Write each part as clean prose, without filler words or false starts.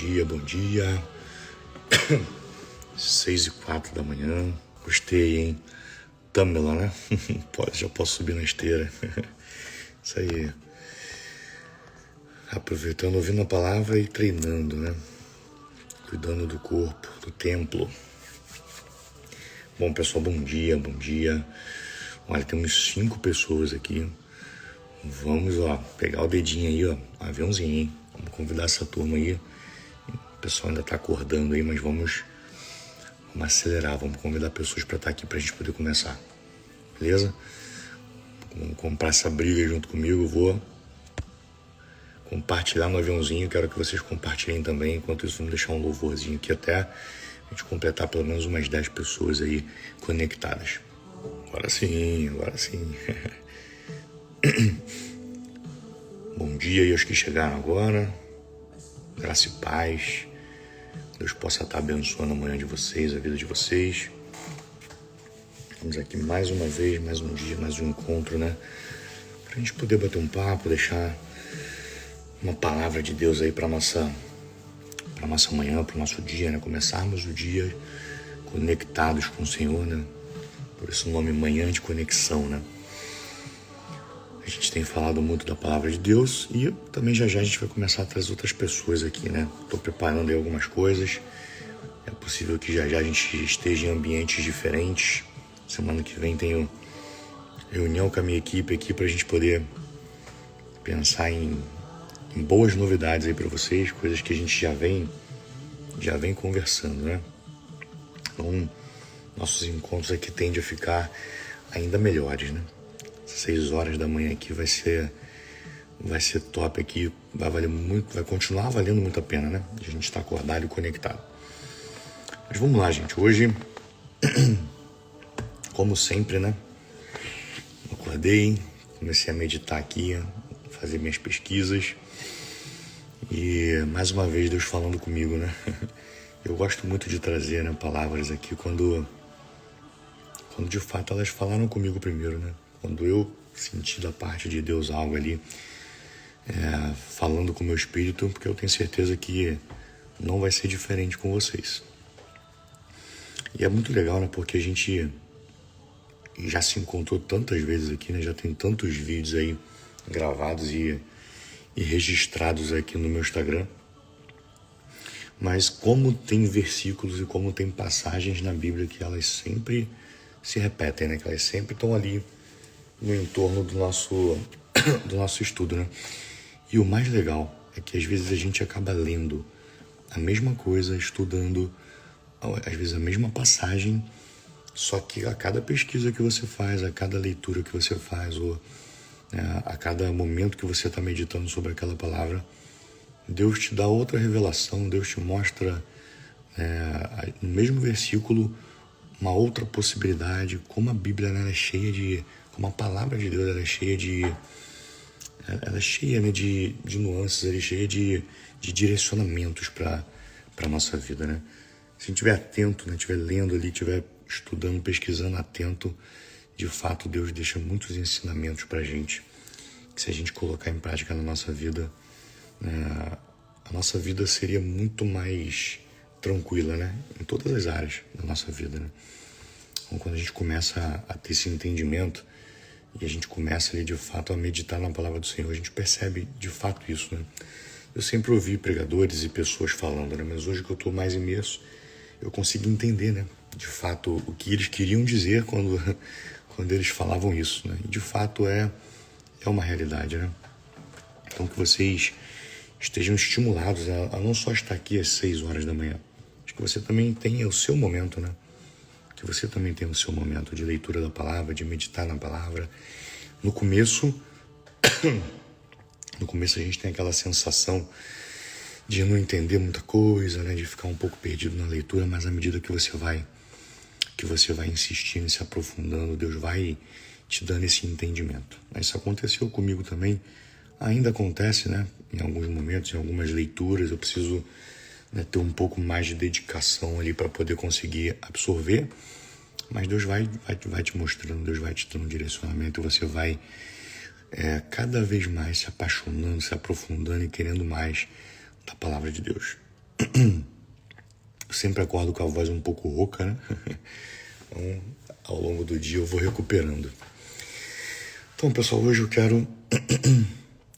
dia, bom dia. 6h04 da manhã. Gostei, hein? Tâmela, né? Já posso subir na esteira. Isso aí. Aproveitando, ouvindo a palavra e treinando, né? Cuidando do corpo, do templo. Bom, pessoal, bom dia, bom dia. Olha, temos 5 pessoas aqui. Vamos, pegar o dedinho aí, aviãozinho, hein? Vamos convidar essa turma aí. O pessoal ainda tá acordando aí, mas vamos acelerar. Vamos convidar pessoas para estar aqui pra gente poder começar. Beleza? Vamos comprar essa briga junto comigo. Eu vou compartilhar no aviãozinho. Quero que vocês compartilhem também. Enquanto isso, vamos deixar um louvorzinho aqui até a gente completar pelo menos umas 10 pessoas aí conectadas. Agora sim, agora sim. Bom dia aí aos que chegaram agora. Graça e paz. Deus possa estar abençoando a manhã de vocês, a vida de vocês. Estamos aqui mais uma vez, mais um dia, mais um encontro, né? Pra gente poder bater um papo, deixar uma palavra de Deus aí pra nossa manhã, pro nosso dia, né? Começarmos o dia conectados com o Senhor, né? Por isso o nome Manhã de Conexão, né? A gente tem falado muito da palavra de Deus e também já a gente vai começar a trazer outras pessoas aqui, né? Estou preparando aí algumas coisas. É possível que já a gente esteja em ambientes diferentes. Semana que vem tenho reunião com a minha equipe aqui para a gente poder pensar em boas novidades aí para vocês, coisas que a gente já vem conversando, né? Então, nossos encontros aqui tendem a ficar ainda melhores, né? 6 horas da manhã aqui vai ser top aqui, vai valer muito, vai continuar valendo muito a pena, né? A gente está acordado e conectado. Mas vamos lá, gente. Hoje, como sempre, né? Acordei, comecei a meditar aqui, fazer minhas pesquisas e mais uma vez Deus falando comigo, né? Eu gosto muito de trazer, né, palavras aqui quando de fato elas falaram comigo primeiro, né? Quando eu senti da parte de Deus algo ali, falando com o meu espírito, porque eu tenho certeza que não vai ser diferente com vocês. E é muito legal, né? Porque a gente já se encontrou tantas vezes aqui, né? Já tem tantos vídeos aí gravados e registrados aqui no meu Instagram. Mas como tem versículos e como tem passagens na Bíblia que elas sempre se repetem, né? Que elas sempre estão ali no entorno do nosso estudo, né? E o mais legal é que às vezes a gente acaba lendo a mesma coisa, estudando às vezes a mesma passagem, só que a cada pesquisa que você faz, a cada leitura que você faz, ou a cada momento que você está meditando sobre aquela palavra, Deus te dá outra revelação, Deus te mostra no mesmo versículo uma outra possibilidade, como a Bíblia ela é cheia de, como a palavra de Deus ela é cheia, né, de nuances, ela é cheia de direcionamentos para a nossa vida, né? Se a gente estiver atento, né, estiver lendo ali, estiver estudando, pesquisando atento, de fato Deus deixa muitos ensinamentos para a gente, que se a gente colocar em prática na nossa vida, a nossa vida seria muito mais tranquila, né? Em todas as áreas da nossa vida, né? Então, quando a gente começa a ter esse entendimento e a gente começa ali de fato a meditar na palavra do Senhor, a gente percebe de fato isso, né? Eu sempre ouvi pregadores e pessoas falando, né? Mas hoje que eu estou mais imerso, eu consigo entender, né? De fato o que eles queriam dizer quando eles falavam isso, né? E de fato é uma realidade, né? Então que vocês estejam estimulados a não só estar aqui às 6 horas da manhã, mas que você também tenha o seu momento, né? Que você também tenha o seu momento de leitura da palavra, de meditar na palavra. No começo a gente tem aquela sensação de não entender muita coisa, né? De ficar um pouco perdido na leitura, mas à medida que você vai insistindo, se aprofundando, Deus vai te dando esse entendimento. Isso aconteceu comigo também, ainda acontece, né? Em alguns momentos, em algumas leituras, eu preciso, né, ter um pouco mais de dedicação ali para poder conseguir absorver, mas Deus vai te mostrando, Deus vai te dando um direcionamento e você vai cada vez mais se apaixonando, se aprofundando e querendo mais da palavra de Deus. Eu sempre acordo com a voz um pouco rouca, né? Então, ao longo do dia eu vou recuperando. Então, pessoal, hoje eu quero...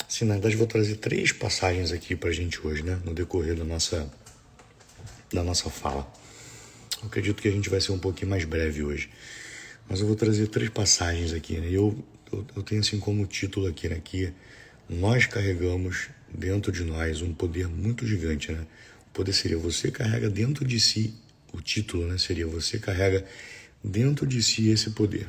Assim, na verdade, vou trazer 3 passagens aqui pra gente hoje, né? No decorrer da nossa fala. Eu acredito que a gente vai ser um pouquinho mais breve hoje. Mas eu vou trazer 3 passagens aqui, né? Eu tenho assim como título aqui, né? Que nós carregamos dentro de nós um poder muito gigante, né? O poder seria você carrega dentro de si, o título, né? Seria você carrega dentro de si esse poder.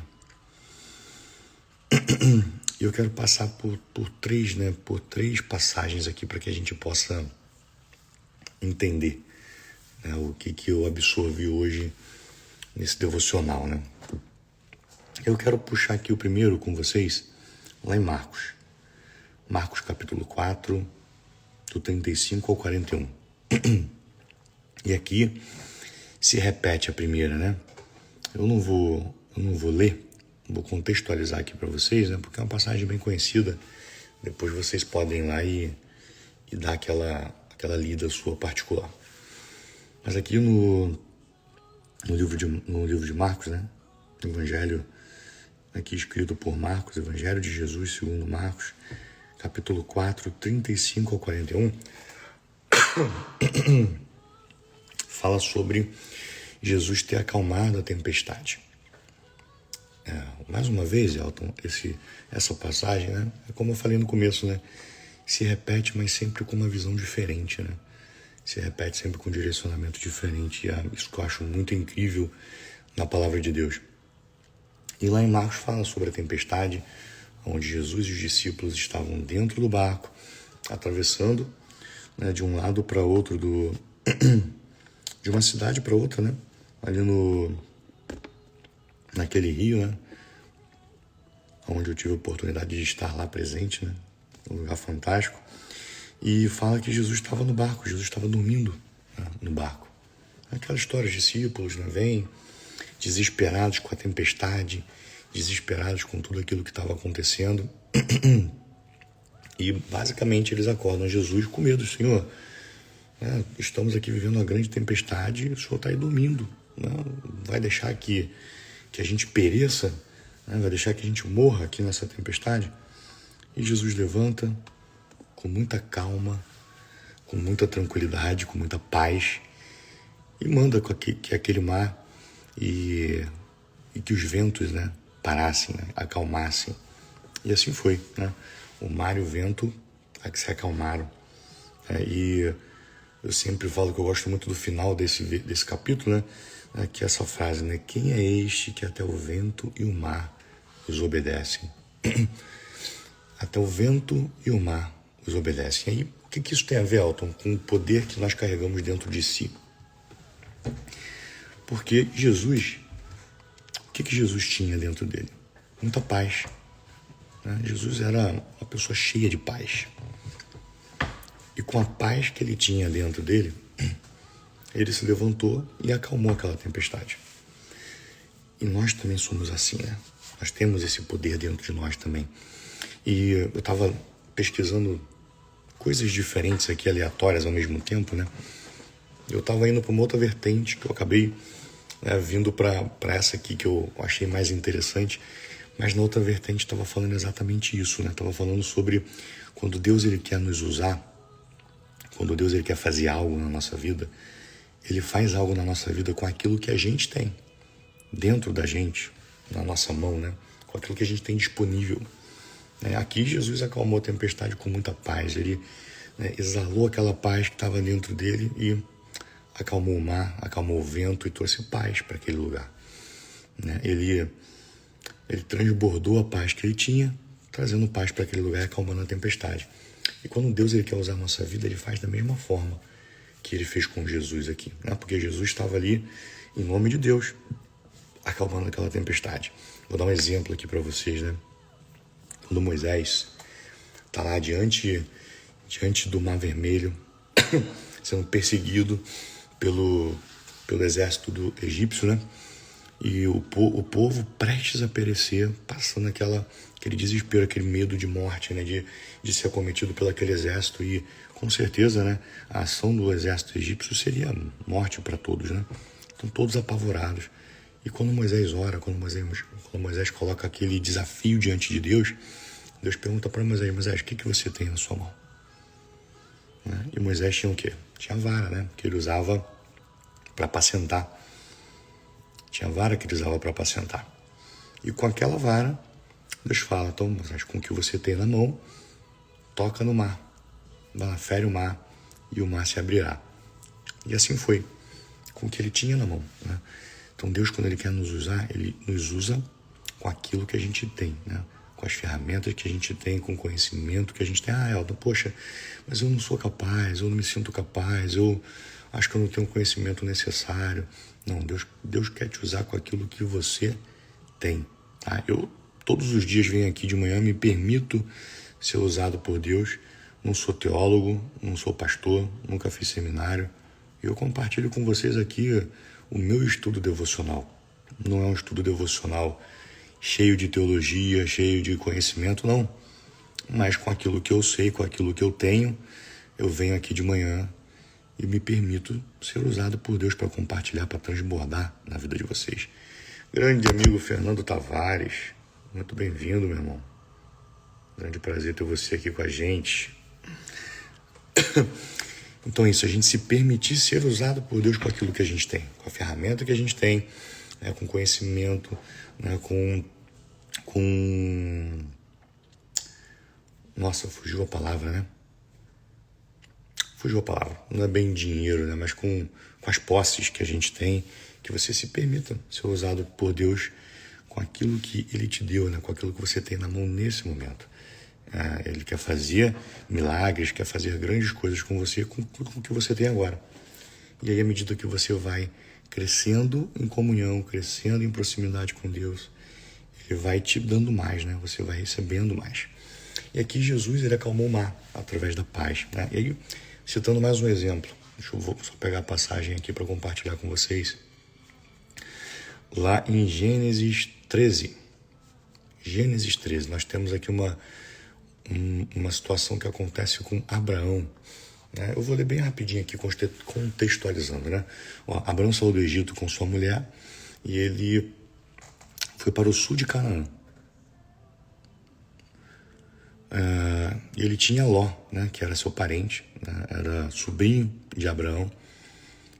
E eu quero passar por 3, né? Por 3 passagens aqui para que a gente possa entender, né? O que eu absorvi hoje nesse devocional, né? Eu quero puxar aqui o primeiro com vocês, lá em Marcos. Marcos capítulo 4, do 35 ao 41. E aqui se repete a primeira, né? Eu não vou ler, vou contextualizar aqui para vocês, né? Porque é uma passagem bem conhecida. Depois vocês podem ir lá e dar aquela lida sua particular. Mas aqui no livro de Marcos, né? Evangelho aqui escrito por Marcos, Evangelho de Jesus segundo Marcos, capítulo 4, 35 ao 41, fala sobre Jesus ter acalmado a tempestade. Mais uma vez, Elton, essa passagem, né? É como eu falei no começo, né? Se repete, mas sempre com uma visão diferente, né? Se repete sempre com um direcionamento diferente. E isso que eu acho muito incrível na palavra de Deus. E lá em Marcos fala sobre a tempestade, onde Jesus e os discípulos estavam dentro do barco, atravessando, né, de um lado para outro, de uma cidade para outra, né? Ali naquele rio, né? Onde eu tive a oportunidade de estar lá presente, né? Um lugar fantástico. E fala que Jesus estava no barco, Jesus estava dormindo, né, no barco. Aquela história, os discípulos, né, vêm desesperados com a tempestade, desesperados com tudo aquilo que estava acontecendo. E basicamente eles acordam Jesus com medo. Senhor, né, estamos aqui vivendo uma grande tempestade e o Senhor está aí dormindo. Né? Vai deixar que a gente pereça? Né? Vai deixar que a gente morra aqui nessa tempestade? E Jesus levanta com muita calma, com muita tranquilidade, com muita paz, e manda que aquele mar e que os ventos, né, parassem, né, acalmassem. E assim foi, né? O mar e o vento se acalmaram. E eu sempre falo que eu gosto muito do final desse capítulo, né? Que é essa frase, né? Quem é este que até o vento e o mar os obedecem? Até o vento e o mar os obedecem. E aí, o que isso tem a ver, Elton, com o poder que nós carregamos dentro de si? Porque Jesus, o que Jesus tinha dentro dele? Muita paz. Né? Jesus era uma pessoa cheia de paz. E com a paz que ele tinha dentro dele, ele se levantou e acalmou aquela tempestade. E nós também somos assim, né? Nós temos esse poder dentro de nós também. E eu estava pesquisando coisas diferentes aqui, aleatórias ao mesmo tempo, né? Eu estava indo para uma outra vertente que eu acabei, né, vindo para essa aqui que eu achei mais interessante, mas na outra vertente estava falando exatamente isso, né? Estava falando sobre quando Deus ele quer nos usar, quando Deus ele quer fazer algo na nossa vida, ele faz algo na nossa vida com aquilo que a gente tem dentro da gente, na nossa mão, né? Com aquilo que a gente tem disponível. Aqui Jesus acalmou a tempestade com muita paz. Ele, né, exalou aquela paz que estava dentro dele e acalmou o mar, acalmou o vento e trouxe paz para aquele lugar. Ele transbordou a paz que ele tinha, trazendo paz para aquele lugar e acalmando a tempestade. E quando Deus ele quer usar a nossa vida, ele faz da mesma forma que ele fez com Jesus aqui. Né? Porque Jesus estava ali em nome de Deus, acalmando aquela tempestade. Vou dar um exemplo aqui para vocês, né? Quando Moisés está lá diante do Mar Vermelho, sendo perseguido pelo exército do egípcio, né? E o povo prestes a perecer, passando aquele desespero, aquele medo de morte, né? De ser acometido pelo aquele exército. E com certeza, né, a ação do exército egípcio seria morte para todos, né? Estão todos apavorados. E quando Moisés ora, quando Moisés coloca aquele desafio diante de Deus, Deus pergunta para Moisés: Moisés, o que você tem na sua mão? Né? E Moisés tinha o quê? Tinha vara, né? Que ele usava para apacentar. Tinha vara que ele usava para apacentar. E com aquela vara, Deus fala: então, Moisés, com o que você tem na mão, toca no mar. Vai lá, fere o mar e o mar se abrirá. E assim foi, com o que ele tinha na mão, né? Então Deus, quando Ele quer nos usar, Ele nos usa com aquilo que a gente tem, né? Com as ferramentas que a gente tem, com o conhecimento que a gente tem. Elton, poxa, mas eu não sou capaz, eu não me sinto capaz, eu acho que eu não tenho o conhecimento necessário. Não, Deus quer te usar com aquilo que você tem, tá? Eu todos os dias venho aqui de manhã, me permito ser usado por Deus. Não sou teólogo, não sou pastor, nunca fiz seminário. E eu compartilho com vocês aqui o meu estudo devocional. Não é um estudo devocional cheio de teologia, cheio de conhecimento, não. Mas com aquilo que eu sei, com aquilo que eu tenho, eu venho aqui de manhã e me permito ser usado por Deus para compartilhar, para transbordar na vida de vocês. Grande amigo Fernando Tavares, muito bem-vindo, meu irmão. Grande prazer ter você aqui com a gente. Então é isso, a gente se permitir ser usado por Deus com aquilo que a gente tem, com a ferramenta que a gente tem, né, com conhecimento, né, com... Nossa, fugiu a palavra, né? Fugiu a palavra. Não é bem dinheiro, né, mas com as posses que a gente tem, que você se permita ser usado por Deus com aquilo que Ele te deu, né, com aquilo que você tem na mão nesse momento. Ele quer fazer milagres, quer fazer grandes coisas com você, com o que você tem agora. E aí, à medida que você vai crescendo em comunhão, crescendo em proximidade com Deus, Ele vai te dando mais, né? Você vai recebendo mais. E aqui Jesus, Ele acalmou o mar através da paz, né? E aí, citando mais um exemplo, vou só pegar a passagem aqui para compartilhar com vocês. Lá em Gênesis 13, nós temos aqui uma situação que acontece com Abraão, né? Eu vou ler bem rapidinho aqui, contextualizando, né? Abraão saiu do Egito com sua mulher e ele foi para o sul de Canaã. Ele tinha Ló, né? Que era seu parente, né? Era sobrinho de Abraão.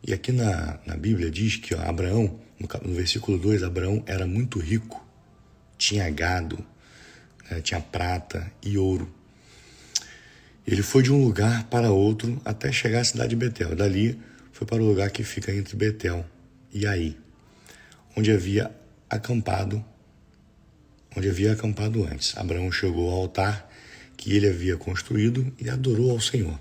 E aqui na Bíblia diz que Abraão, no versículo 2, Abraão era muito rico, tinha gado, tinha prata e ouro. Ele foi de um lugar para outro até chegar à cidade de Betel. Dali foi para o lugar que fica entre Betel e Ai, onde havia acampado antes. Abraão chegou ao altar que ele havia construído e adorou ao Senhor.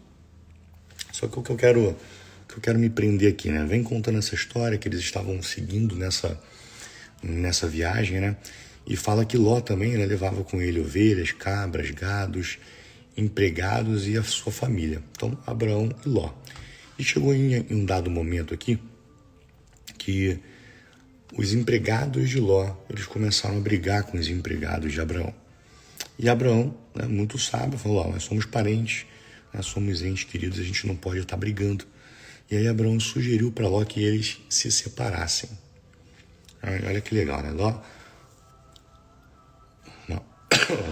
Só que o que eu quero me prender aqui, né? Vem contando essa história que eles estavam seguindo nessa viagem, né? E fala que Ló também, né, levava com ele ovelhas, cabras, gados, empregados e a sua família. Então, Abraão e Ló. E chegou em um dado momento aqui que os empregados de Ló, eles começaram a brigar com os empregados de Abraão. E Abraão, né, muito sábio, falou: nós somos parentes, nós somos entes queridos, a gente não pode estar brigando. E aí Abraão sugeriu para Ló que eles se separassem. Olha que legal, né? Ló...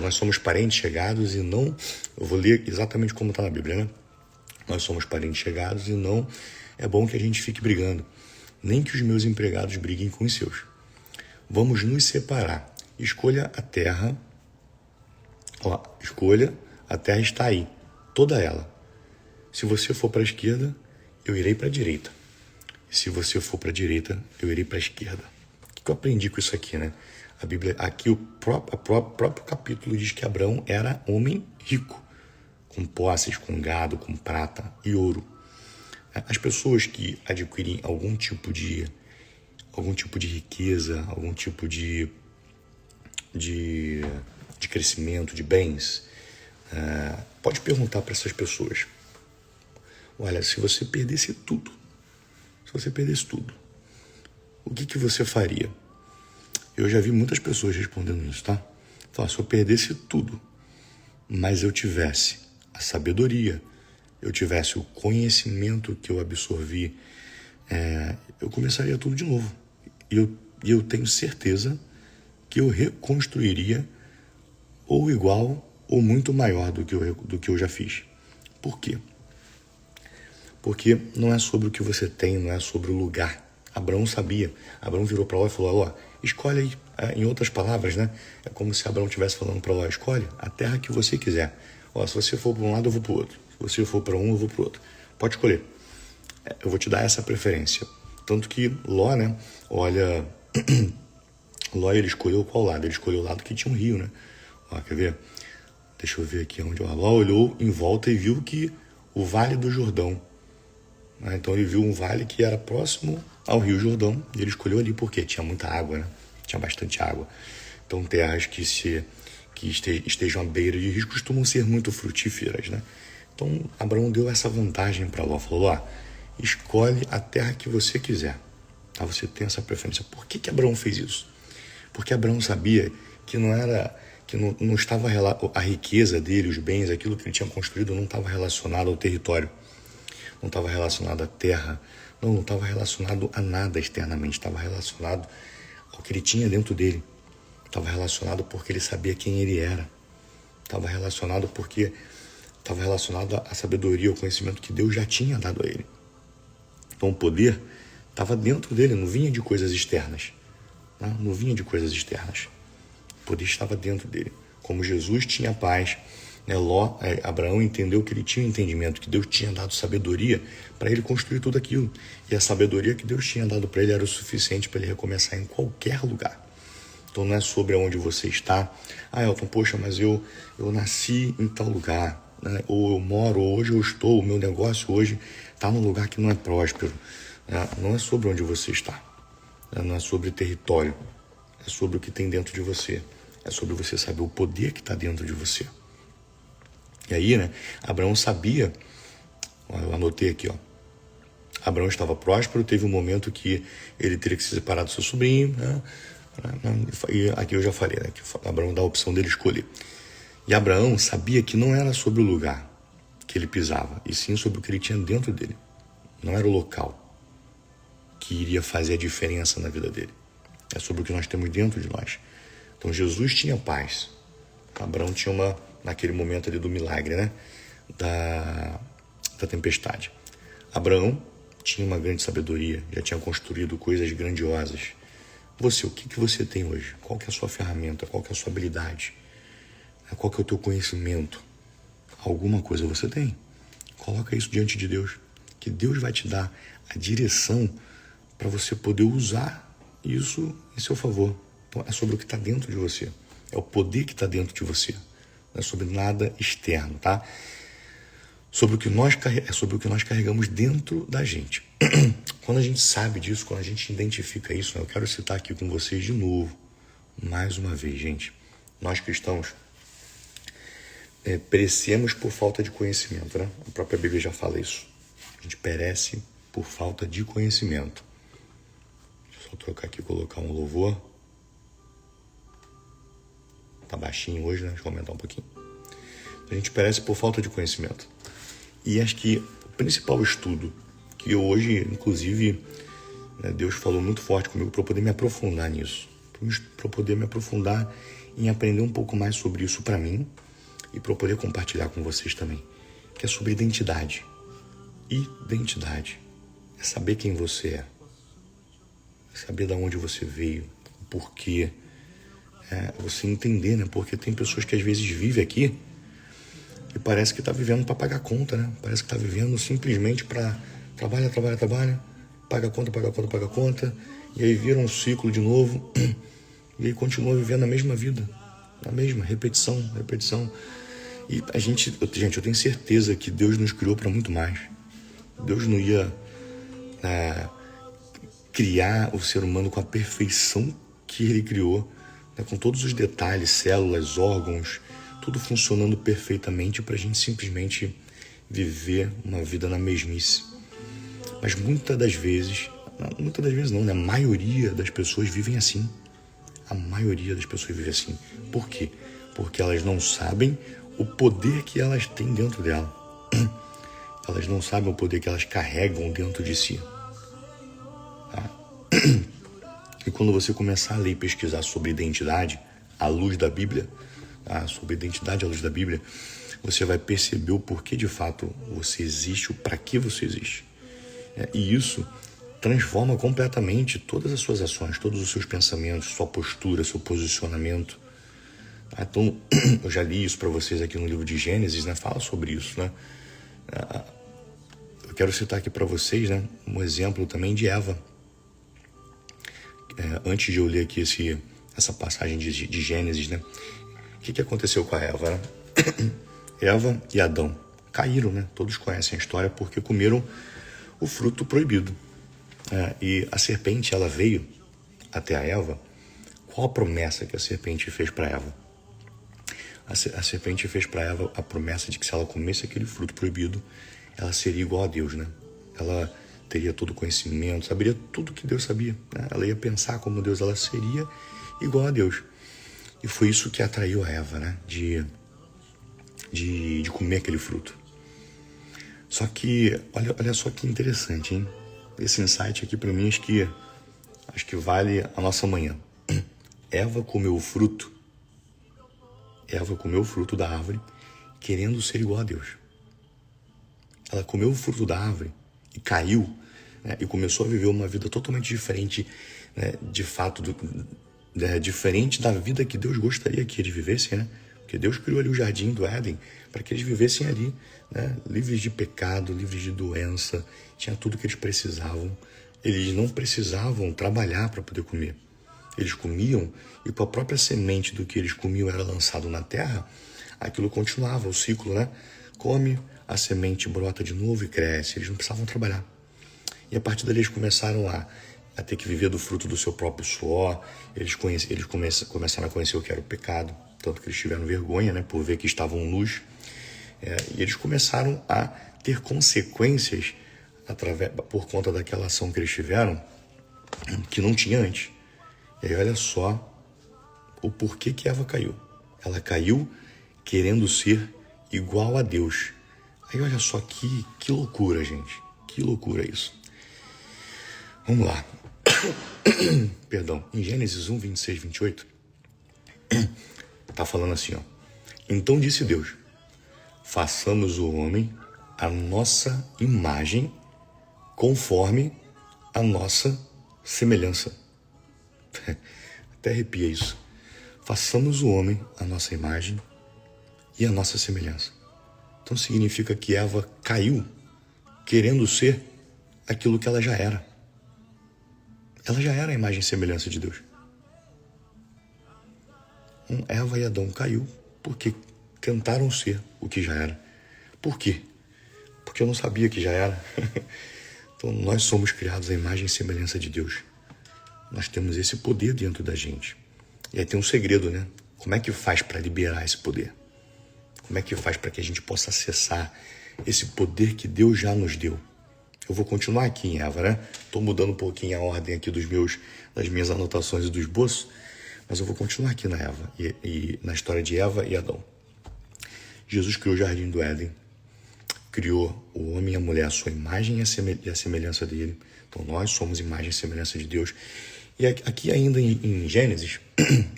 Nós somos parentes chegados e não... Eu vou ler exatamente como está na Bíblia, né? Nós somos parentes chegados e não é bom que a gente fique brigando. Nem que os meus empregados briguem com os seus. Vamos nos separar. Escolha a terra. Escolha, a terra está aí. Toda ela. Se você for para a esquerda, eu irei para a direita. E se você for para a direita, eu irei para a esquerda. O que eu aprendi com isso aqui, né? A Bíblia, aqui o próprio capítulo diz que Abraão era homem rico, com posses, com gado, com prata e ouro. As pessoas que adquirem algum tipo de riqueza, algum tipo de crescimento, de bens, pode perguntar para essas pessoas: olha, se você perdesse tudo, o que você faria? Eu já vi muitas pessoas respondendo isso, tá? Fala: se eu perdesse tudo, mas eu tivesse a sabedoria, eu tivesse o conhecimento que eu absorvi, eu começaria tudo de novo. E eu tenho certeza que eu reconstruiria ou igual ou muito maior do que eu já fiz. Por quê? Porque não é sobre o que você tem, não é sobre o lugar. Abraão sabia. Abraão virou para Ló e falou, escolhe aí. Em outras palavras, né? É como se Abraão estivesse falando para Ló, escolhe a terra que você quiser. Se você for para um lado, eu vou para o outro. Se você for para um, eu vou para o outro. Pode escolher. Eu vou te dar essa preferência. Tanto que Ló, né? Olha, Ló, ele escolheu qual lado? Ele escolheu o lado que tinha um rio, né? Quer ver? Deixa eu ver aqui onde Ló olhou em volta e viu que o Vale do Jordão. Então ele viu um vale que era próximo ao Rio Jordão e ele escolheu ali porque tinha muita água, né? Tinha bastante água. Então terras que estejam à beira de rios costumam ser muito frutíferas, né? Então Abraão deu essa vantagem para Ló, falou, escolhe a terra que você quiser, tá? Você tem essa preferência. Por que Abraão fez isso? Porque Abraão sabia que não estava a riqueza dele, os bens, aquilo que ele tinha construído não estava relacionado ao território, não estava relacionado à terra, não estava relacionado a nada externamente, estava relacionado ao que ele tinha dentro dele, estava relacionado porque ele sabia quem ele era, estava relacionado à sabedoria, ao conhecimento que Deus já tinha dado a ele. Então o poder estava dentro dele, não vinha de coisas externas, não vinha de coisas externas, o poder estava dentro dele. Como Jesus tinha paz, Abraão entendeu que ele tinha entendimento, que Deus tinha dado sabedoria para ele construir tudo aquilo. E a sabedoria que Deus tinha dado para ele era o suficiente para ele recomeçar em qualquer lugar. Então não é sobre onde você está. Elton, poxa, mas eu nasci em tal lugar, né? Ou eu moro, ou hoje eu estou, o meu negócio hoje está num lugar que não é próspero. Não é sobre onde você está. Não é sobre território. É sobre o que tem dentro de você. É sobre você saber o poder que está dentro de você. E aí, né, Abraão sabia, eu anotei aqui, Abraão estava próspero, teve um momento que ele teria que se separar do seu sobrinho, né, e aqui eu já falei, né, que Abraão dá a opção dele escolher. E Abraão sabia que não era sobre o lugar que ele pisava, e sim sobre o que ele tinha dentro dele. Não era o local que iria fazer a diferença na vida dele. É sobre o que nós temos dentro de nós. Então Jesus tinha paz. Abraão tinha naquele momento ali do milagre, né? Da tempestade. Abraão tinha uma grande sabedoria, já tinha construído coisas grandiosas. Você, o que você tem hoje? Qual que é a sua ferramenta? Qual que é a sua habilidade? Qual que é o teu conhecimento? Alguma coisa você tem. Coloca isso diante de Deus, que Deus vai te dar a direção para você poder usar isso em seu favor. Então, é sobre o que está dentro de você. É o poder que está dentro de você. Não é sobre nada externo, tá? É sobre o que nós carregamos dentro da gente. Quando a gente sabe disso, quando a gente identifica isso, eu quero citar aqui com vocês de novo, mais uma vez, gente. Nós cristãos perecemos por falta de conhecimento, né? A própria Bíblia já fala isso. A gente perece por falta de conhecimento. Deixa eu só trocar aqui e colocar um louvor. Tá baixinho hoje, né? Deixa eu aumentar um pouquinho. A gente perece por falta de conhecimento. E acho que o principal estudo que eu hoje, inclusive, Deus falou muito forte comigo para eu poder me aprofundar nisso. Para eu poder me aprofundar em aprender um pouco mais sobre isso para mim e para eu poder compartilhar com vocês também. Que é sobre identidade. Identidade. É saber quem você é. Saber de onde você veio, o porquê. Você entender, né? Porque tem pessoas que às vezes vivem aqui e parece que está vivendo para pagar conta, né? Parece que está vivendo simplesmente para trabalha, paga conta, e aí vira um ciclo de novo e aí continua vivendo a mesma vida, a mesma repetição. E gente, eu tenho certeza que Deus nos criou para muito mais. Deus não ia criar o ser humano com a perfeição que ele criou, né? Com todos os detalhes, células, órgãos, tudo funcionando perfeitamente para a gente simplesmente viver uma vida na mesmice. Mas muitas das vezes não, né? A maioria das pessoas vivem assim. A maioria das pessoas vivem assim. Por quê? Porque elas não sabem o poder que elas têm dentro dela. Elas não sabem o poder que elas carregam dentro de si. Tá? E quando você começar a ler e pesquisar sobre identidade à luz da Bíblia, tá? Sobre identidade à luz da Bíblia, você vai perceber o porquê de fato você existe, o para que você existe. E isso transforma completamente todas as suas ações, todos os seus pensamentos, sua postura, seu posicionamento. Tá? Então, eu já li isso para vocês aqui no livro de Gênesis, né? Fala sobre isso, né? Eu quero citar aqui para vocês, né, um exemplo também de Eva. Antes de eu ler aqui essa passagem de Gênesis, né? O que aconteceu com a Eva, né? Eva e Adão caíram, né? Todos conhecem a história porque comeram o fruto proibido. E a serpente, ela veio até a Eva. Qual a promessa que a serpente fez para Eva? A serpente fez para Eva a promessa de que se ela comesse aquele fruto proibido, ela seria igual a Deus, né? Ela teria todo o conhecimento, saberia tudo que Deus sabia, né? Ela ia pensar como Deus, ela seria igual a Deus. E foi isso que atraiu a Eva, né? De comer aquele fruto. Só que, olha só que interessante, hein? Esse insight aqui para mim, acho que vale a nossa manhã. Eva comeu o fruto da árvore querendo ser igual a Deus. Ela comeu o fruto da árvore e caiu, né, e começou a viver uma vida totalmente diferente, né, de fato, diferente da vida que Deus gostaria que eles vivessem, né? Porque Deus criou ali o jardim do Éden para que eles vivessem ali, né, livres de pecado, livres de doença, tinha tudo que eles precisavam. Eles não precisavam trabalhar para poder comer. Eles comiam e com a própria semente do que eles comiam era lançado na terra, aquilo continuava, o ciclo, né? Come, a semente brota de novo e cresce, eles não precisavam trabalhar. E a partir dali eles começaram a ter que viver do fruto do seu próprio suor, eles começaram a conhecer o que era o pecado, tanto que eles tiveram vergonha, né, por ver que estavam nus, e eles começaram a ter consequências por conta daquela ação que eles tiveram, que não tinha antes. E aí olha só o porquê que Eva caiu. Ela caiu querendo ser igual a Deus. Aí olha só que loucura, gente. Que loucura isso. Vamos lá. Perdão. Em Gênesis 1, 26, 28, tá falando assim, ó. Então disse Deus, façamos o homem a nossa imagem, conforme a nossa semelhança. Até arrepia isso. Façamos o homem a nossa imagem e a nossa semelhança. Então significa que Eva caiu querendo ser aquilo que ela já era. Ela já era a imagem e semelhança de Deus. Eva e Adão caiu porque tentaram ser o que já era. Por quê? Porque eu não sabia que já era. Então nós somos criados à imagem e semelhança de Deus. Nós temos esse poder dentro da gente. E aí tem um segredo, né? Como é que faz para liberar esse poder? Como é que faz para que a gente possa acessar esse poder que Deus já nos deu? Eu vou continuar aqui em Eva, né? Estou mudando um pouquinho a ordem aqui das minhas anotações e do esboço, mas eu vou continuar aqui na Eva e na história de Eva e Adão. Jesus criou o jardim do Éden, criou o homem e a mulher, a sua imagem e a semelhança dele. Então nós somos imagem e semelhança de Deus. E aqui ainda em Gênesis,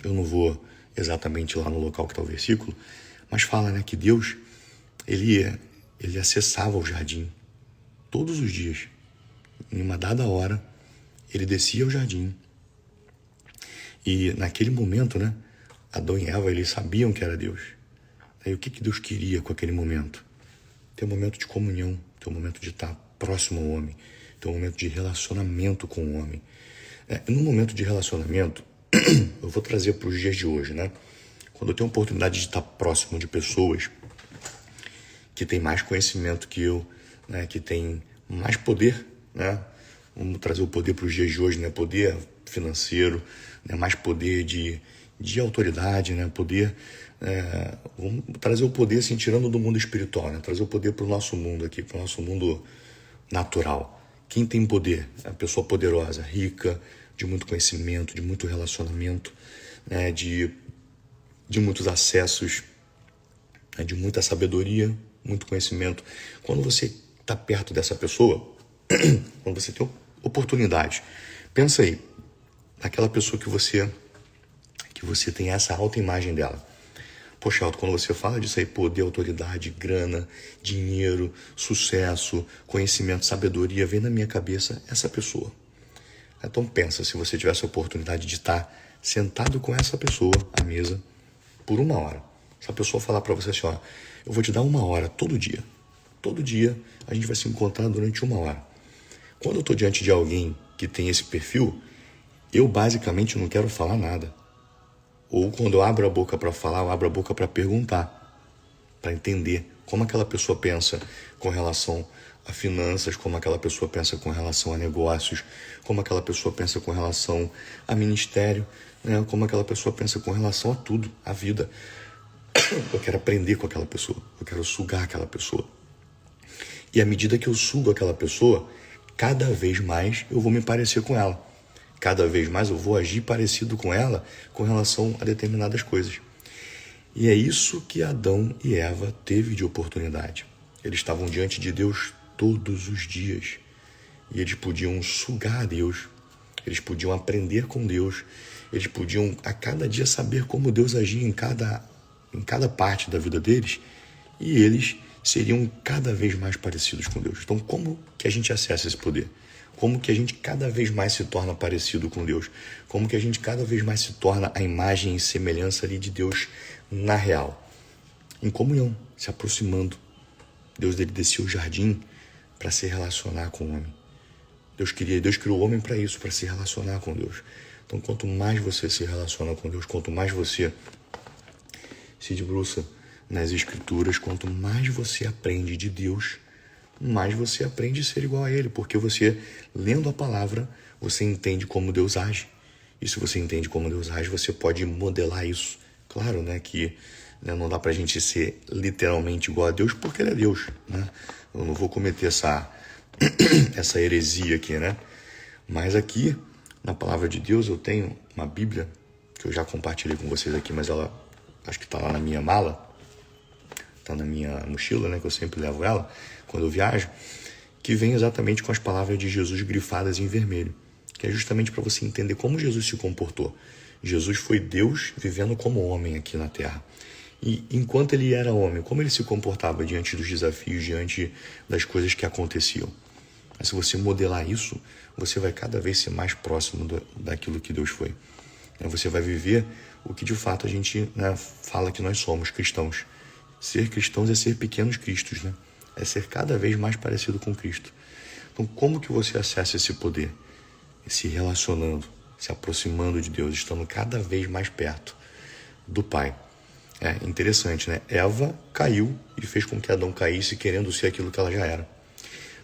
eu não vou exatamente lá no local que está o versículo, mas fala, né, que Deus, ele acessava o jardim todos os dias. Em uma dada hora, ele descia ao jardim. E naquele momento, né, Adão e Eva, eles sabiam que era Deus. Aí o que Deus queria com aquele momento? Ter um momento de comunhão, ter um momento de estar próximo ao homem, ter um momento de relacionamento com o homem. No momento de relacionamento, eu vou trazer para os dias de hoje, né? Quando eu tenho a oportunidade de estar próximo de pessoas que têm mais conhecimento que eu, né, que têm mais poder, né? Vamos trazer o poder para os dias de hoje, né? Poder financeiro, né? Mais poder de autoridade, né? Poder, vamos trazer o poder assim, tirando do mundo espiritual, né? Trazer o poder para o nosso mundo aqui, para o nosso mundo natural. Quem tem poder? É a pessoa poderosa, rica, de muito conhecimento, de muito relacionamento, né? De muitos acessos, né? De muita sabedoria, muito conhecimento. Quando você estar perto dessa pessoa, quando você tem oportunidade. Pensa aí, naquela pessoa que você tem essa autoimagem dela. Poxa, Elton, quando você fala disso aí, poder, autoridade, grana, dinheiro, sucesso, conhecimento, sabedoria, vem na minha cabeça essa pessoa. Então pensa, se você tivesse a oportunidade de estar sentado com essa pessoa à mesa por 1 hora. Se a pessoa falar para você assim, ó, eu vou te dar 1 hora todo dia. Todo dia a gente vai se encontrar durante 1 hora. Quando eu estou diante de alguém que tem esse perfil, eu basicamente não quero falar nada. Ou quando eu abro a boca para falar, eu abro a boca para perguntar, para entender como aquela pessoa pensa com relação a finanças, como aquela pessoa pensa com relação a negócios, como aquela pessoa pensa com relação a ministério, né? Como aquela pessoa pensa com relação a tudo, a vida. Eu quero aprender com aquela pessoa, eu quero sugar aquela pessoa. E à medida que eu sugo aquela pessoa, cada vez mais eu vou me parecer com ela. Cada vez mais eu vou agir parecido com ela com relação a determinadas coisas. E é isso que Adão e Eva teve de oportunidade. Eles estavam diante de Deus todos os dias. E eles podiam sugar a Deus. Eles podiam aprender com Deus. Eles podiam a cada dia saber como Deus agia em cada parte da vida deles. E eles seriam cada vez mais parecidos com Deus. Então, como que a gente acessa esse poder? Como que a gente cada vez mais se torna parecido com Deus? Como que a gente cada vez mais se torna a imagem e semelhança ali de Deus na real? Em comunhão, se aproximando. Deus ele desceu o jardim para se relacionar com o homem. Deus criou o homem para isso, para se relacionar com Deus. Então, quanto mais você se relaciona com Deus, quanto mais você se debruça nas Escrituras, quanto mais você aprende de Deus, mais você aprende a ser igual a Ele, porque você, lendo a palavra, você entende como Deus age. E se você entende como Deus age, você pode modelar isso. Claro, né, que não dá pra gente ser literalmente igual a Deus, porque Ele é Deus, né? Eu não vou cometer essa heresia aqui, né? Mas aqui, na palavra de Deus, eu tenho uma Bíblia, que eu já compartilhei com vocês aqui, mas ela, acho que tá lá na minha mala, tá na minha mochila, né, que eu sempre levo ela quando eu viajo, que vem exatamente com as palavras de Jesus grifadas em vermelho, que é justamente para você entender como Jesus se comportou. Jesus foi Deus vivendo como homem aqui na Terra. E enquanto ele era homem, como ele se comportava diante dos desafios, diante das coisas que aconteciam? Mas se você modelar isso, você vai cada vez ser mais próximo daquilo que Deus foi. Você vai viver o que de fato a gente, né, fala que nós somos cristãos. Ser cristãos é ser pequenos cristos, né? É ser cada vez mais parecido com Cristo. Então, como que você acessa esse poder? Se relacionando, se aproximando de Deus, estando cada vez mais perto do Pai. É interessante, né? Eva caiu e fez com que Adão caísse querendo ser aquilo que ela já era.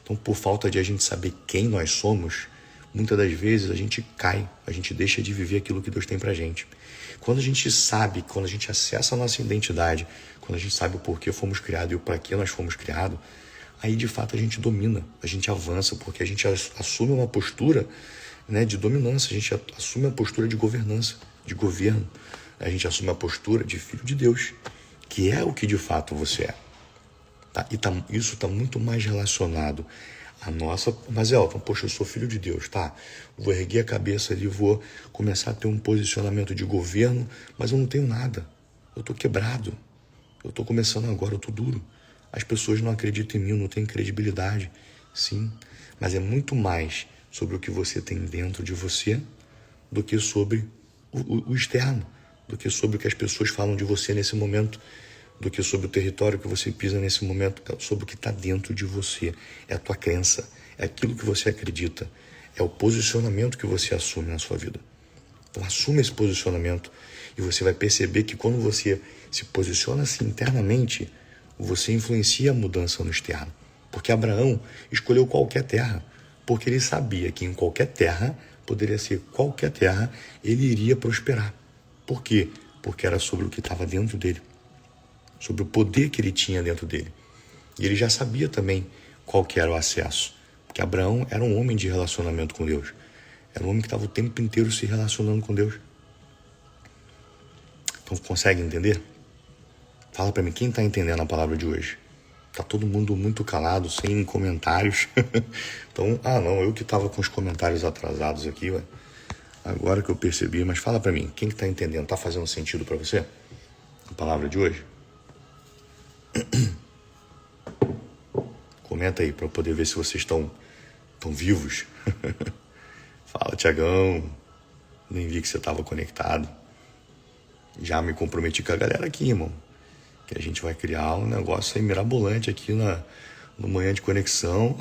Então, por falta de a gente saber quem nós somos, muitas das vezes a gente cai, a gente deixa de viver aquilo que Deus tem pra gente. Quando a gente sabe, quando a gente acessa a nossa identidade, quando a gente sabe o porquê fomos criados e o para que nós fomos criados, aí de fato a gente domina, a gente avança, porque a gente assume uma postura, né, de dominância, a gente assume a postura de governança, de governo, a gente assume a postura de filho de Deus, que é o que de fato você é. Tá? E isso está muito mais relacionado à nossa... Mas Elton, poxa, eu sou filho de Deus, tá? Vou erguer a cabeça ali, vou começar a ter um posicionamento de governo, mas eu não tenho nada. Eu estou quebrado. Eu estou começando agora, eu estou duro. As pessoas não acreditam em mim, eu não tenho credibilidade. Sim, mas é muito mais sobre o que você tem dentro de você do que sobre o externo, do que sobre o que as pessoas falam de você nesse momento, do que sobre o território que você pisa nesse momento, sobre o que está dentro de você. É a tua crença, é aquilo que você acredita, é o posicionamento que você assume na sua vida. Então assume esse posicionamento e você vai perceber que quando você se posiciona assim internamente, você influencia a mudança no externo. Porque Abraão escolheu qualquer terra, porque ele sabia que em qualquer terra, poderia ser qualquer terra, ele iria prosperar. Por quê? Porque era sobre o que estava dentro dele, sobre o poder que ele tinha dentro dele. E ele já sabia também qual que era o acesso, porque Abraão era um homem de relacionamento com Deus. Era um homem que estava o tempo inteiro se relacionando com Deus. Então, consegue entender? Fala para mim, quem está entendendo a palavra de hoje? Tá todo mundo muito calado, sem comentários. Então, não, eu que tava com os comentários atrasados aqui, ué. Agora que eu percebi, mas fala pra mim, quem que tá entendendo? Tá fazendo sentido pra você? A palavra de hoje? Comenta aí pra eu poder ver se vocês estão vivos. Fala, Tiagão. Nem vi que você tava conectado. Já me comprometi com a galera aqui, irmão. Que a gente vai criar um negócio aí mirabolante aqui no Manhã de Conexão.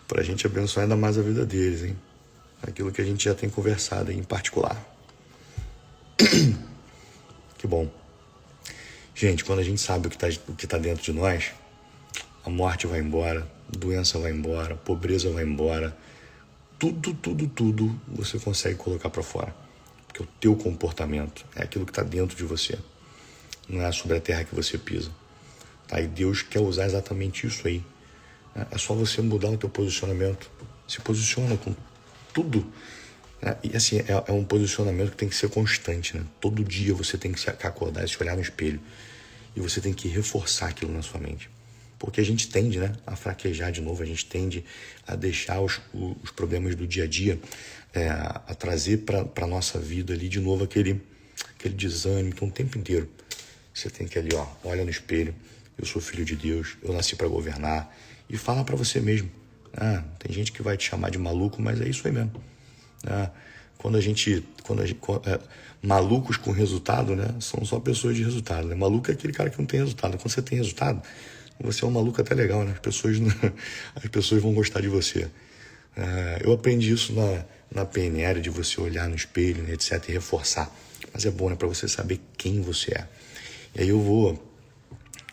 Pra gente abençoar ainda mais a vida deles, hein? Aquilo que a gente já tem conversado aí em particular. Que bom. Gente, quando a gente sabe o que tá dentro de nós, a morte vai embora, a doença vai embora, a pobreza vai embora. Tudo você consegue colocar para fora. Porque o teu comportamento é aquilo que está dentro de você. Não é sobre a terra que você pisa. Tá? E Deus quer usar exatamente isso aí. É só você mudar o teu posicionamento. Se posiciona com tudo. E assim, é um posicionamento que tem que ser constante, né? Todo dia você tem que se acordar e se olhar no espelho. E você tem que reforçar aquilo na sua mente. Porque a gente tende, né, a fraquejar de novo, a gente tende a deixar os problemas do dia a dia, a trazer para a nossa vida ali de novo aquele desânimo. Então, o tempo inteiro você tem que ali, olha no espelho, eu sou filho de Deus, eu nasci para governar, e fala para você mesmo. Tem gente que vai te chamar de maluco, mas é isso aí mesmo. Malucos com resultado, né, são só pessoas de resultado, né? Maluco é aquele cara que não tem resultado. Quando você tem resultado, você é um maluco até legal, né? As pessoas vão gostar de você. Eu aprendi isso na PNL, de você olhar no espelho, né, etc, e reforçar. Mas é bom, né, para você saber quem você é. E aí eu vou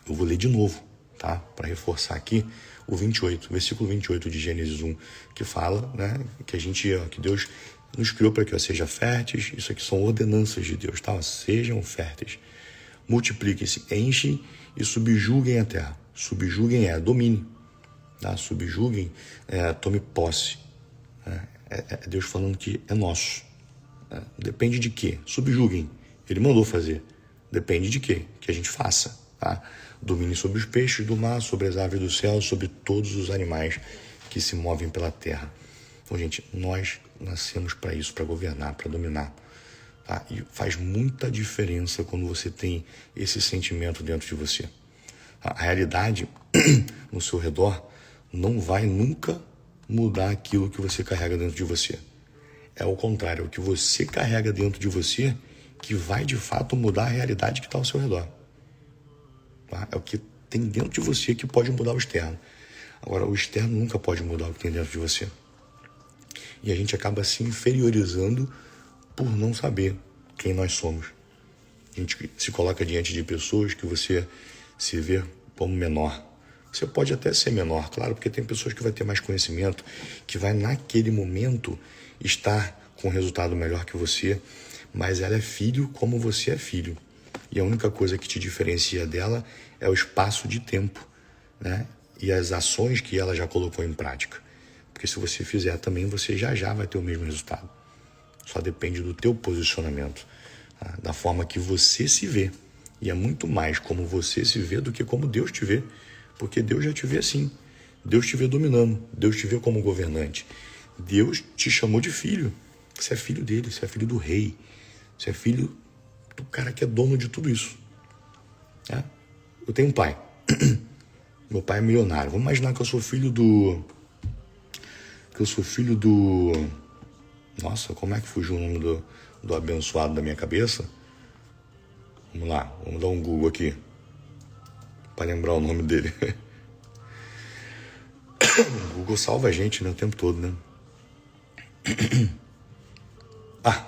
ler de novo, tá? Para reforçar aqui o versículo 28 de Gênesis 1, que fala, né, que Deus nos criou para que seja férteis. Isso aqui são ordenanças de Deus, tá? Sejam férteis, multipliquem-se, enchem e subjuguem a terra. Subjuguem domine, tá? Subjuguem, tome posse. É Deus falando que é nosso. Depende de quê? Subjuguem. Ele mandou fazer. Depende de quê? Que a gente faça, tá? Domine sobre os peixes do mar, sobre as aves do céu, sobre todos os animais que se movem pela terra. Então, gente, nós nascemos para isso, para governar, para dominar. Tá? E faz muita diferença quando você tem esse sentimento dentro de você. A realidade no seu redor não vai nunca mudar aquilo que você carrega dentro de você. É o contrário, é o que você carrega dentro de você que vai de fato mudar a realidade que está ao seu redor. Tá? É o que tem dentro de você que pode mudar o externo. Agora, o externo nunca pode mudar o que tem dentro de você. E a gente acaba se inferiorizando por não saber quem nós somos. A gente se coloca diante de pessoas que você se vê como menor. Você pode até ser menor, claro, porque tem pessoas que vai ter mais conhecimento, que vai naquele momento estar com um resultado melhor que você, mas ela é filho como você é filho. E a única coisa que te diferencia dela é o espaço de tempo, né? E as ações que ela já colocou em prática. Porque se você fizer também, você já vai ter o mesmo resultado. Só depende do teu posicionamento, tá? Da forma que você se vê. E é muito mais como você se vê do que como Deus te vê. Porque Deus já te vê assim. Deus te vê dominando. Deus te vê como governante. Deus te chamou de filho. Você é filho dele, você é filho do rei. Você é filho do cara que é dono de tudo isso. É? Eu tenho um pai. Meu pai é milionário. Vamos imaginar que eu sou filho do... Nossa, como é que fugiu o nome do abençoado da minha cabeça? Vamos lá, vamos dar um Google aqui para lembrar o nome dele. O Google salva a gente, né, o tempo todo, né?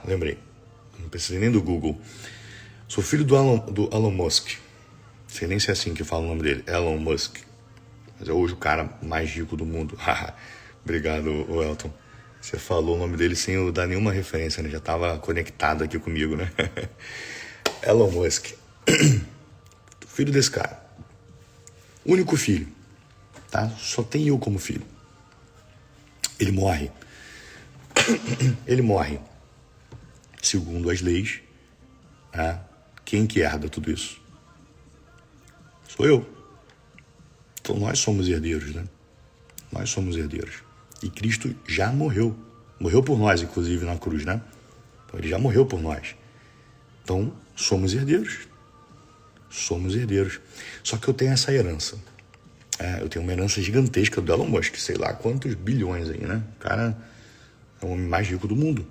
Lembrei. Não precisei nem do Google. Sou filho do Elon Musk. Não sei nem se é assim que fala o nome dele. Elon Musk. Mas é hoje o cara mais rico do mundo. Obrigado, Elton. Você falou o nome dele sem eu dar nenhuma referência, né? Já estava conectado aqui comigo, né? Elon Musk. Filho desse cara. Único filho. Tá? Só tem eu como filho. Ele morre. Ele morre. Segundo as leis, quem que herda tudo isso? Sou eu. nós somos herdeiros, né? Nós somos herdeiros. E Cristo já morreu. Morreu por nós, inclusive, na cruz, né? Então, ele já morreu por nós. Então, somos herdeiros. Somos herdeiros. Só que eu tenho essa herança. Eu tenho uma herança gigantesca do Elon Musk, sei lá quantos bilhões aí, né? O cara é o homem mais rico do mundo.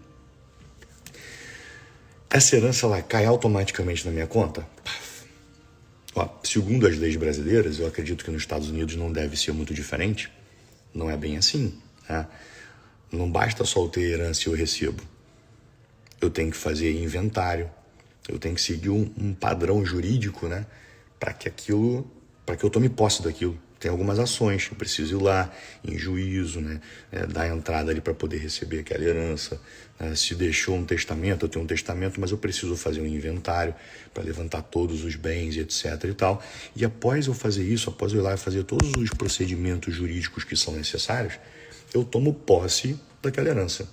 Essa herança, ela cai automaticamente na minha conta? Ó, segundo as leis brasileiras, eu acredito que nos Estados Unidos não deve ser muito diferente. Não é bem assim, né? Não basta só eu ter herança e eu recebo. Eu tenho que fazer inventário, eu tenho que seguir um padrão jurídico, né? Para que eu tome posse daquilo. Tem algumas ações, eu preciso ir lá em juízo, né? Dar entrada ali para poder receber aquela herança. Se deixou um testamento, eu tenho um testamento, mas eu preciso fazer um inventário para levantar todos os bens, etc. e tal. E após eu fazer isso, após eu ir lá e fazer todos os procedimentos jurídicos que são necessários, eu tomo posse daquela herança.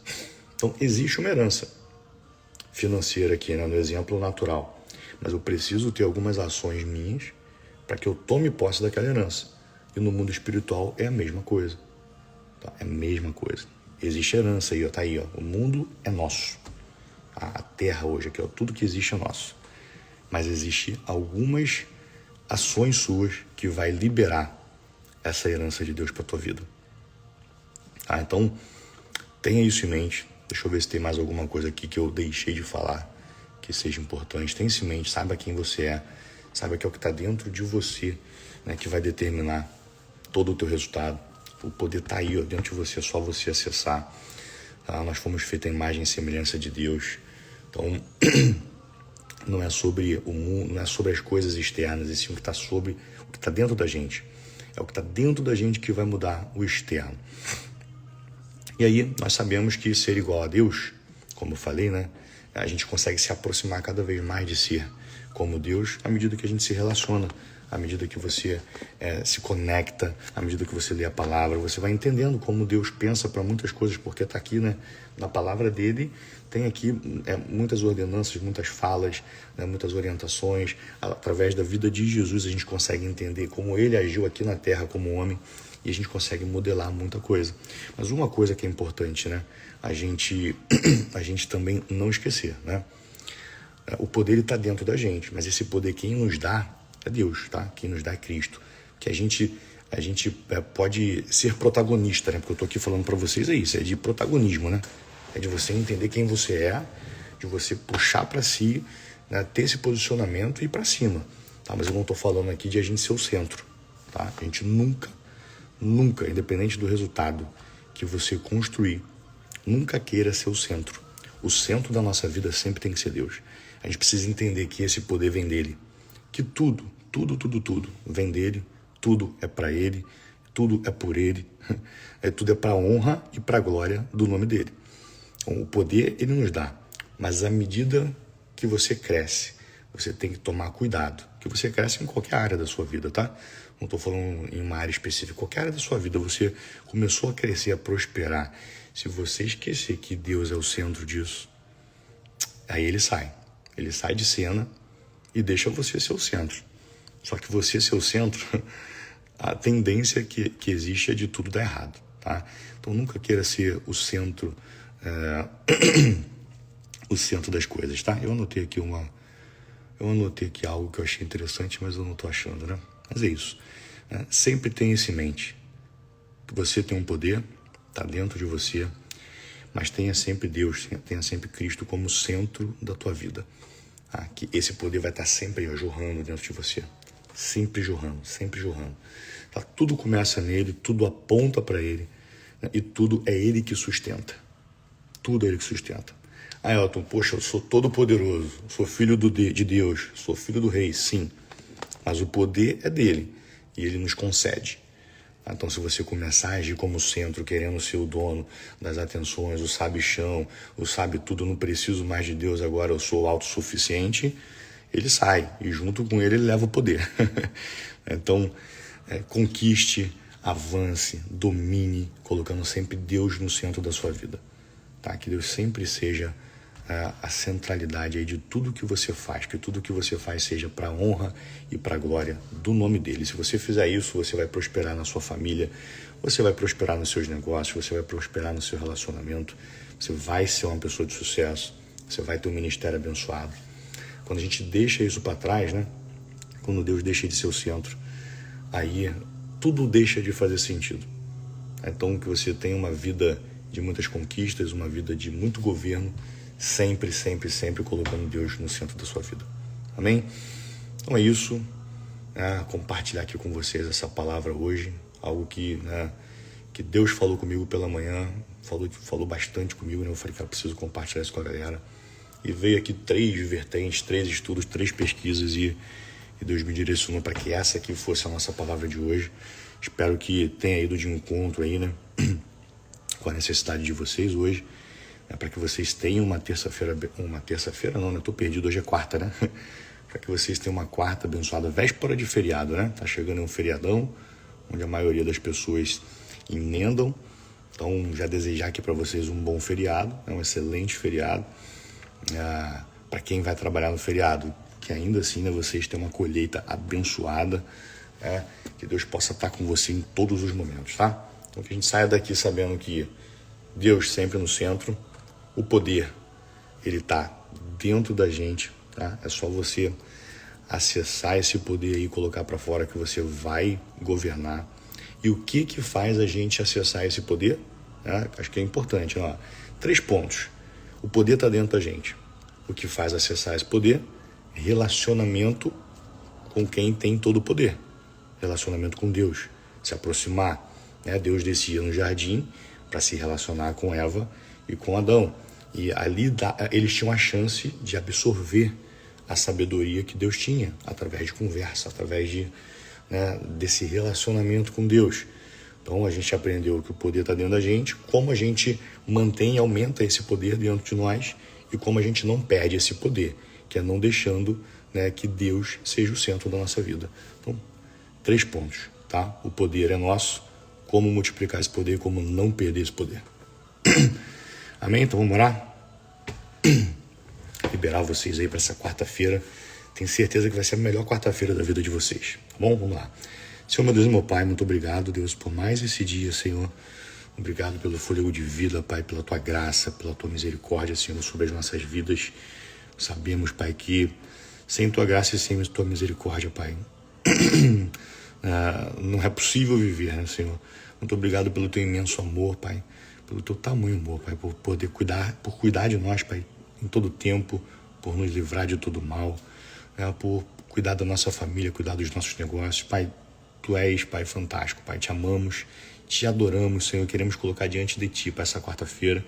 Então, existe uma herança financeira aqui, né, no exemplo natural. Mas eu preciso ter algumas ações minhas para que eu tome posse daquela herança. E no mundo espiritual é a mesma coisa. Tá? É a mesma coisa. Existe herança aí, ó, tá aí, ó. O mundo é nosso. A terra hoje aqui, ó, tudo que existe é nosso. Mas existe algumas ações suas que vai liberar essa herança de Deus para tua vida. Tá? Então, tenha isso em mente. Deixa eu ver se tem mais alguma coisa aqui que eu deixei de falar que seja importante. Tenha isso em mente, saiba quem você é, saiba que é o que está dentro de você, né, que vai determinar todo o teu resultado. O poder está aí, ó, dentro de você, é só você acessar. Tá? Nós fomos feitos à imagem e semelhança de Deus. Então, não é sobre o mundo, não é sobre as coisas externas, e sim o que está sobre, o que está dentro da gente. É o que está dentro da gente que vai mudar o externo. E aí, nós sabemos que ser igual a Deus, como eu falei, né? A gente consegue se aproximar cada vez mais de ser como Deus à medida que a gente se relaciona, à medida que você se conecta, à medida que você lê a palavra, você vai entendendo como Deus pensa para muitas coisas, porque está aqui, né? Na palavra dele tem aqui muitas ordenanças, muitas falas, né? Muitas orientações. Através da vida de Jesus a gente consegue entender como ele agiu aqui na terra como homem, e a gente consegue modelar muita coisa. Mas uma coisa que é importante, né? A gente também não esquecer, né? O poder está dentro da gente, mas esse poder quem nos dá é Deus, tá? Quem nos dá é Cristo. Que a gente pode ser protagonista, né? Porque eu estou aqui falando para vocês, é isso, é de protagonismo, né? É de você entender quem você é, de você puxar para si, né? Ter esse posicionamento e ir para cima, tá? Mas eu não estou falando aqui de a gente ser o centro, tá? A gente nunca, independente do resultado que você construir, nunca queira ser o centro. O centro da nossa vida sempre tem que ser Deus. A gente precisa entender que esse poder vem dele. Que tudo vem dele, tudo é para ele, tudo é por ele, tudo é para a honra e para a glória do nome dele. Então, o poder ele nos dá, mas à medida que você cresce, você tem que tomar cuidado, que você cresce em qualquer área da sua vida, tá? Não estou falando em uma área específica, qualquer área da sua vida, você começou a crescer, a prosperar. Se você esquecer que Deus é o centro disso, aí ele sai de cena e deixa você ser o centro. Só que você ser o centro, a tendência que existe é de tudo dar errado, tá? Então nunca queira ser o centro, o centro das coisas, tá? Eu anotei aqui algo que eu achei interessante, mas eu não estou achando, né? Mas é isso. Sempre tenha isso em mente. Que você tem um poder, está dentro de você, mas tenha sempre Deus, tenha sempre Cristo como centro da tua vida. Que esse poder vai estar sempre aí, jorrando dentro de você. Sempre jorrando, sempre jorrando. Tá? Tudo começa nele, tudo aponta para ele, né? E tudo é ele que sustenta. Tudo é ele que sustenta. Elton, poxa, eu sou todo poderoso, sou filho de Deus, sou filho do rei, sim. Mas o poder é dele e ele nos concede. Então, se você começar a agir como centro, querendo ser o dono das atenções, o sabichão, o sabe tudo, não preciso mais de Deus, agora eu sou autossuficiente, ele sai e junto com ele leva o poder. Então, conquiste, avance, domine, colocando sempre Deus no centro da sua vida. Tá? Que Deus sempre seja a centralidade aí de tudo que você faz, que tudo que você faz seja para a honra e para a glória do nome dele. Se você fizer isso, você vai prosperar na sua família, você vai prosperar nos seus negócios, você vai prosperar no seu relacionamento, você vai ser uma pessoa de sucesso, você vai ter um ministério abençoado. Quando a gente deixa isso para trás, né? Quando Deus deixa de ser o centro, aí tudo deixa de fazer sentido. Então que você tenha uma vida de muitas conquistas, uma vida de muito governo, sempre, sempre, sempre colocando Deus no centro da sua vida. Amém? Então é isso. Compartilhar aqui com vocês essa palavra hoje. Algo que Deus falou comigo pela manhã. Falou bastante comigo. Eu falei, cara, preciso compartilhar isso com a galera. E veio aqui 3 vertentes, 3 estudos, 3 pesquisas. E Deus me direcionou para que essa aqui fosse a nossa palavra de hoje. Espero que tenha ido de encontro aí, né? Com a necessidade de vocês hoje. Para que vocês tenham uma terça-feira não, né? Eu tô perdido, hoje é quarta, né? Para que vocês tenham uma quarta abençoada, véspera de feriado, né? Tá chegando um feriadão, onde a maioria das pessoas emendam. Então, já desejar aqui para vocês um bom feriado, um excelente feriado. Para quem vai trabalhar no feriado, que ainda assim, né, vocês tenham uma colheita abençoada, que Deus possa estar com você em todos os momentos, tá? Então, que a gente saia daqui sabendo que Deus sempre no centro. O poder, ele está dentro da gente, tá? É só você acessar esse poder aí e colocar para fora que você vai governar. E o que faz a gente acessar esse poder? Acho que é importante, 3 pontos. O poder está dentro da gente. O que faz acessar esse poder? Relacionamento com quem tem todo o poder. Relacionamento com Deus. Se aproximar. Deus descia no jardim para se relacionar com Eva e com Adão. E ali eles tinham a chance de absorver a sabedoria que Deus tinha, através de conversa, através desse relacionamento com Deus. Então a gente aprendeu que o poder está dentro da gente, como a gente mantém e aumenta esse poder dentro de nós e como a gente não perde esse poder, que é não deixando que Deus seja o centro da nossa vida. Então, 3 pontos, tá? O poder é nosso, como multiplicar esse poder e como não perder esse poder. Amém? Então vamos orar? Liberar vocês aí para essa quarta-feira. Tenho certeza que vai ser a melhor quarta-feira da vida de vocês. Tá bom? Vamos lá. Senhor, meu Deus e meu Pai, muito obrigado, Deus, por mais esse dia, Senhor. Obrigado pelo fôlego de vida, Pai, pela Tua graça, pela Tua misericórdia, Senhor, sobre as nossas vidas. Sabemos, Pai, que sem Tua graça e sem Tua misericórdia, Pai, não é possível viver, né, Senhor? Muito obrigado pelo Teu imenso amor, Pai, pelo Teu tamanho amor, Pai, por poder cuidar de nós, Pai, em todo tempo, por nos livrar de todo mal, por cuidar da nossa família, cuidar dos nossos negócios. Pai, Tu és, Pai, fantástico, Pai, Te amamos, Te adoramos, Senhor, queremos colocar diante de Ti, Pai, essa quarta-feira,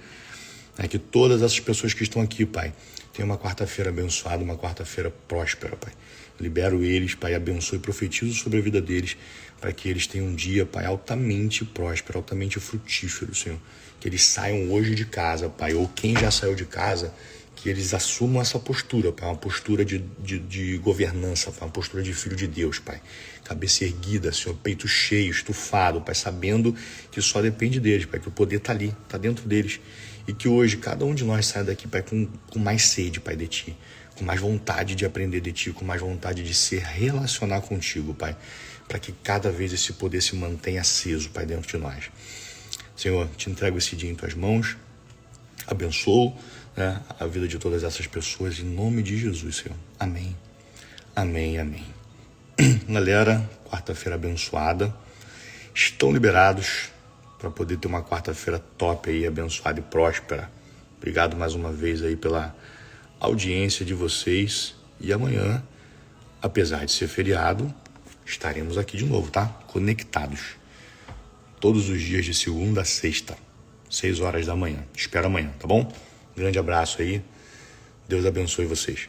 que todas essas pessoas que estão aqui, Pai, tenham uma quarta-feira abençoada, uma quarta-feira próspera, Pai. Libero eles, Pai, abençoe e profetizo sobre a vida deles, para que eles tenham um dia, Pai, altamente próspero, altamente frutífero, Senhor. Que eles saiam hoje de casa, Pai, ou quem já saiu de casa, que eles assumam essa postura, Pai, uma postura de governança, Pai, uma postura de filho de Deus, Pai. Cabeça erguida, Senhor, peito cheio, estufado, Pai, sabendo que só depende deles, Pai, que o poder está ali, está dentro deles. E que hoje cada um de nós saia daqui, Pai, com mais sede, Pai, de Ti, com mais vontade de aprender de Ti, com mais vontade de se relacionar contigo, Pai, para que cada vez esse poder se mantenha aceso, Pai, dentro de nós. Senhor, Te entrego esse dia em Tuas mãos, abençoo a vida de todas essas pessoas, em nome de Jesus, Senhor. Amém, amém, amém. Galera, quarta-feira abençoada, estão liberados para poder ter uma quarta-feira top aí, abençoada e próspera. Obrigado mais uma vez aí pela audiência de vocês, e amanhã, apesar de ser feriado, estaremos aqui de novo, tá? Conectados. Todos os dias de segunda a sexta, 6 horas da manhã. Espero amanhã, tá bom? Grande abraço aí. Deus abençoe vocês.